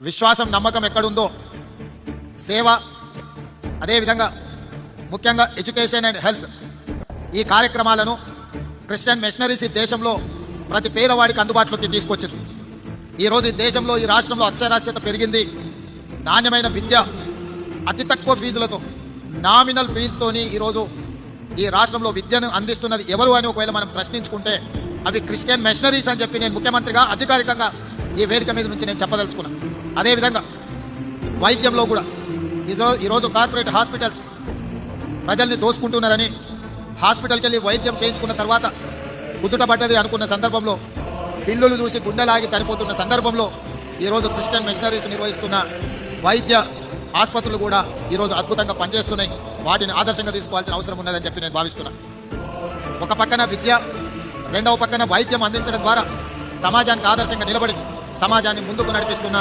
విశ్వాసం నమ్మకం ఎక్కడుందో సేవ, అదేవిధంగా ముఖ్యంగా ఎడ్యుకేషన్ అండ్ హెల్త్ ఈ కార్యక్రమాలను క్రిస్టియన్ మిషనరీస్ ఈ దేశంలో ప్రతి పేదవాడికి అందుబాటులోకి తీసుకొచ్చింది. ఈరోజు ఈ దేశంలో ఈ రాష్ట్రంలో అక్షరాస్యత పెరిగింది. నాణ్యమైన విద్య అతి తక్కువ ఫీజులతో, నామినల్ ఫీజుతోని ఈరోజు ఈ రాష్ట్రంలో విద్యను అందిస్తున్నది ఎవరు అని ఒకవేళ మనం ప్రశ్నించుకుంటే అవి క్రిస్టియన్ మిషనరీస్ అని చెప్పి నేను ముఖ్యమంత్రిగా అధికారికంగా ఈ వేదిక మీద నుంచి నేను చెప్పదలుచుకున్నాను. అదేవిధంగా వైద్యంలో కూడా ఈరోజు కార్పొరేట్ హాస్పిటల్స్ ప్రజల్ని దోసుకుంటున్నారని హాస్పిటల్కి వెళ్ళి వైద్యం చేయించుకున్న తర్వాత కుదుట పడ్డది అనుకున్న సందర్భంలో బిల్లులు చూసి గుండెలాగి చనిపోతున్న సందర్భంలో ఈరోజు క్రిస్టియన్ మిషనరీస్ నిర్వహిస్తున్న వైద్య ఆసుపత్రులు కూడా ఈరోజు అద్భుతంగా పనిచేస్తున్నాయి. వాటిని ఆదర్శంగా తీసుకోవాల్సిన అవసరం ఉన్నదని చెప్పి నేను భావిస్తున్నాను. ఒక పక్కన విద్య, రెండవ పక్కన వైద్యం అందించడం ద్వారా సమాజానికి ఆదర్శంగా నిలబడి సమాజాన్ని ముందుకు నడిపిస్తున్న